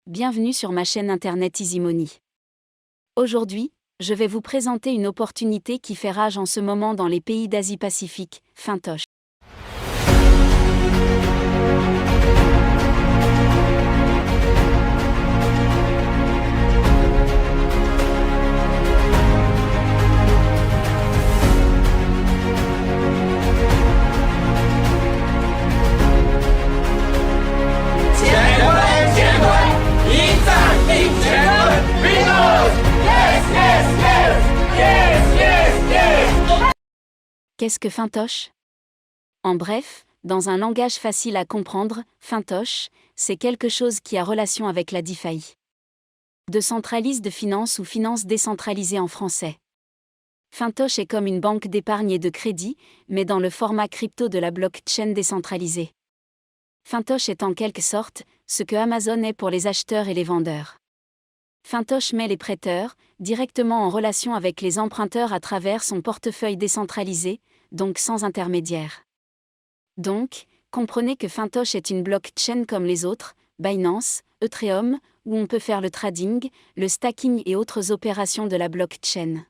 Bienvenue sur ma chaîne internet Easy Money. Aujourd'hui, je vais vous présenter une opportunité qui fait rage en ce moment dans les pays d'Asie-Pacifique, Fintosh. Qu'est-ce que Fintosh? En bref, dans un langage facile à comprendre, Fintosh, c'est quelque chose qui a relation avec la DeFi. Décentralise de finance ou finance décentralisée en français. Fintosh est comme une banque d'épargne et de crédit, mais dans le format crypto de la blockchain décentralisée. Fintosh est en quelque sorte ce que Amazon est pour les acheteurs et les vendeurs. Fintosh met les prêteurs directement en relation avec les emprunteurs à travers son portefeuille décentralisé, donc sans intermédiaire. Donc, comprenez que Fintosh est une blockchain comme les autres, Binance, Ethereum, où on peut faire le trading, le stacking et autres opérations de la blockchain.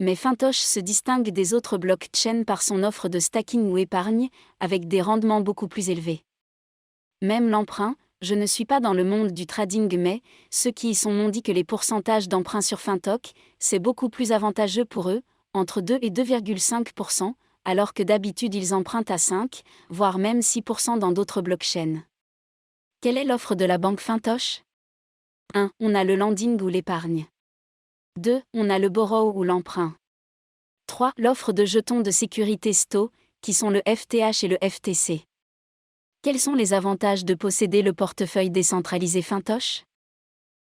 Mais Fintosh se distingue des autres blockchains par son offre de stacking ou épargne, avec des rendements beaucoup plus élevés. Même l'emprunt, je ne suis pas dans le monde du trading mais, ceux qui y sont m'ont dit que les pourcentages d'emprunt sur Fintosh, c'est beaucoup plus avantageux pour eux, entre 2 et 2,5%, alors que d'habitude ils empruntent à 5, voire même 6% dans d'autres blockchains. Quelle est l'offre de la banque Fintosh? 1. On a le lending ou l'épargne. 2. On a le borrow ou l'emprunt. 3. L'offre de jetons de sécurité STO, qui sont le FTH et le FTC. Quels sont les avantages de posséder le portefeuille décentralisé Fintosh?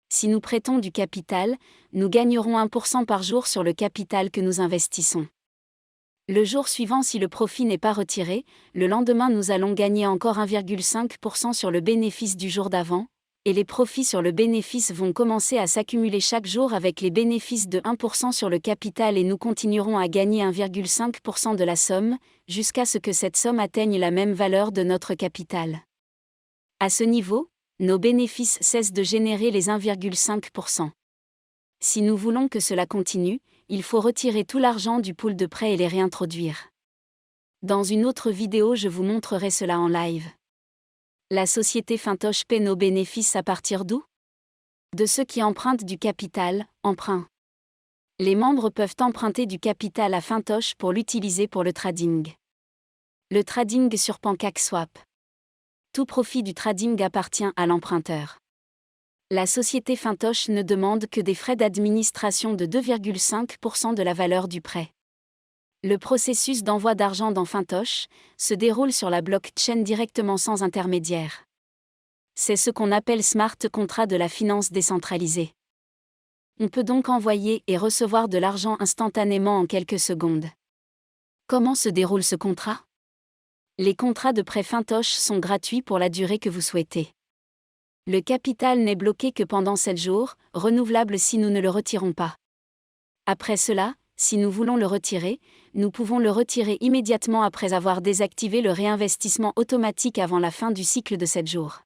Si nous prêtons du capital, nous gagnerons 1% par jour sur le capital que nous investissons. Le jour suivant, si le profit n'est pas retiré, le lendemain nous allons gagner encore 1,5% sur le bénéfice du jour d'avant, et les profits sur le bénéfice vont commencer à s'accumuler chaque jour avec les bénéfices de 1% sur le capital et nous continuerons à gagner 1,5% de la somme, jusqu'à ce que cette somme atteigne la même valeur de notre capital. À ce niveau, nos bénéfices cessent de générer les 1,5%. Si nous voulons que cela continue, il faut retirer tout l'argent du pool de prêt et les réintroduire. Dans une autre vidéo, je vous montrerai cela en live. La société Fintosh paie nos bénéfices à partir d'où? De ceux qui empruntent du capital, emprunt. Les membres peuvent emprunter du capital à Fintosh pour l'utiliser pour le trading. Le trading sur PancakeSwap. Tout profit du trading appartient à l'emprunteur. La société Fintosh ne demande que des frais d'administration de 2,5% de la valeur du prêt. Le processus d'envoi d'argent dans Fintosh se déroule sur la blockchain directement sans intermédiaire. C'est ce qu'on appelle smart contract de la finance décentralisée. On peut donc envoyer et recevoir de l'argent instantanément en quelques secondes. Comment se déroule ce contrat? Les contrats de prêt Fintosh sont gratuits pour la durée que vous souhaitez. Le capital n'est bloqué que pendant 7 jours, renouvelable si nous ne le retirons pas. Après cela, si nous voulons le retirer, nous pouvons le retirer immédiatement après avoir désactivé le réinvestissement automatique avant la fin du cycle de 7 jours.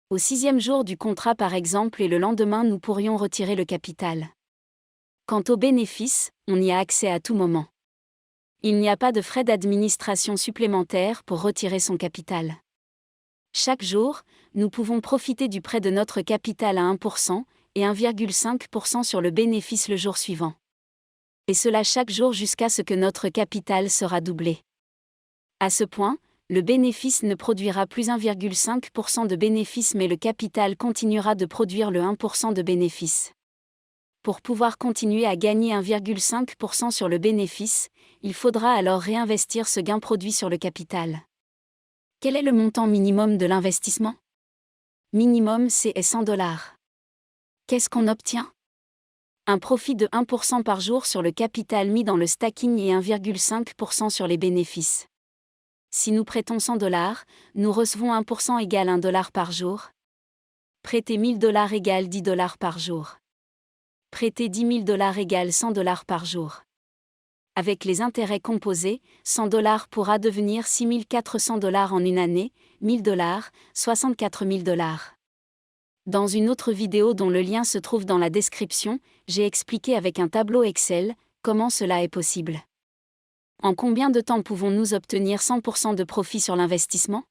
Au 6e jour du contrat par exemple et le lendemain nous pourrions retirer le capital. Quant aux bénéfices, on y a accès à tout moment. Il n'y a pas de frais d'administration supplémentaires pour retirer son capital. Chaque jour, nous pouvons profiter du prêt de notre capital à 1% et 1,5% sur le bénéfice le jour suivant. Et cela chaque jour jusqu'à ce que notre capital sera doublé. À ce point, le bénéfice ne produira plus 1,5% de bénéfice mais le capital continuera de produire le 1% de bénéfice. Pour pouvoir continuer à gagner 1,5% sur le bénéfice, il faudra alors réinvestir ce gain produit sur le capital. Quel est le montant minimum de l'investissement? Minimum c'est $100. Qu'est-ce qu'on obtient? Un profit de 1% par jour sur le capital mis dans le stacking et 1,5% sur les bénéfices. Si nous prêtons $100, nous recevons 1% égale $1 par jour. Prêter $1000 égale $10 par jour. Prêter $10 000 égale $100 par jour. Avec les intérêts composés, $100 pourra devenir $6 400 en une année, $1000, $64 000. Dans une autre vidéo dont le lien se trouve dans la description, j'ai expliqué avec un tableau Excel comment cela est possible. En combien de temps pouvons-nous obtenir 100% de profit sur l'investissement?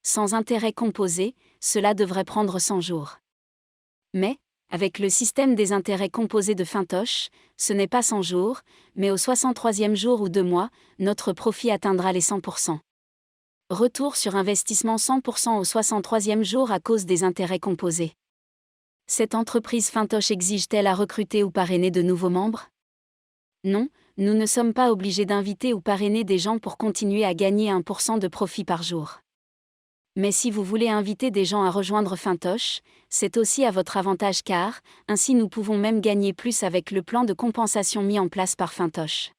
Sans intérêt composé, cela devrait prendre 100 jours. Mais, avec le système des intérêts composés de Fintosh, ce n'est pas 100 jours, mais au 63e jour ou 2 mois, notre profit atteindra les 100%. Retour sur investissement 100% au 63e jour à cause des intérêts composés. Cette entreprise Fintosh exige-t-elle à recruter ou parrainer de nouveaux membres? Non, nous ne sommes pas obligés d'inviter ou parrainer des gens pour continuer à gagner 1% de profit par jour. Mais si vous voulez inviter des gens à rejoindre Fintosh, c'est aussi à votre avantage car, ainsi nous pouvons même gagner plus avec le plan de compensation mis en place par Fintosh.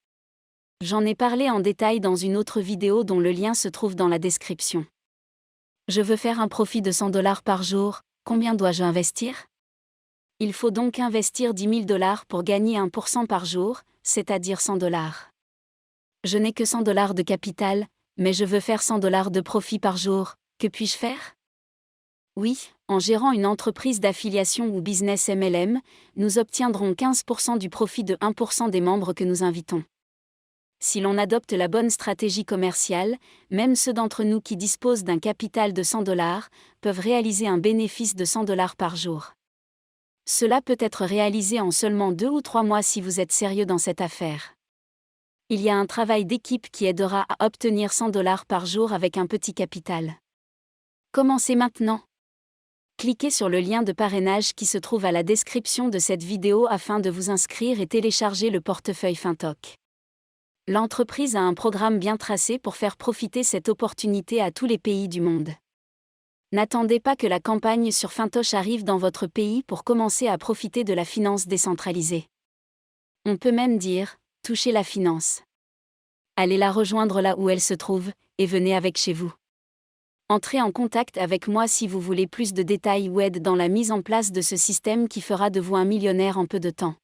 J'en ai parlé en détail dans une autre vidéo dont le lien se trouve dans la description. Je veux faire un profit de $100 par jour, combien dois-je investir? Il faut donc investir $10 000 pour gagner 1% par jour, c'est-à-dire $100. Je n'ai que $100 de capital, mais je veux faire $100 de profit par jour, que puis-je faire? Oui, en gérant une entreprise d'affiliation ou business MLM, nous obtiendrons 15% du profit de 1% des membres que nous invitons. Si l'on adopte la bonne stratégie commerciale, même ceux d'entre nous qui disposent d'un capital de $100 peuvent réaliser un bénéfice de $100 par jour. Cela peut être réalisé en seulement 2 ou 3 mois si vous êtes sérieux dans cette affaire. Il y a un travail d'équipe qui aidera à obtenir $100 par jour avec un petit capital. Commencez maintenant. Cliquez sur le lien de parrainage qui se trouve à la description de cette vidéo afin de vous inscrire et télécharger le portefeuille Fintosh. L'entreprise a un programme bien tracé pour faire profiter cette opportunité à tous les pays du monde. N'attendez pas que la campagne sur Fintosh arrive dans votre pays pour commencer à profiter de la finance décentralisée. On peut même dire, touchez la finance. Allez la rejoindre là où elle se trouve, et venez avec chez vous. Entrez en contact avec moi si vous voulez plus de détails ou aide dans la mise en place de ce système qui fera de vous un millionnaire en peu de temps.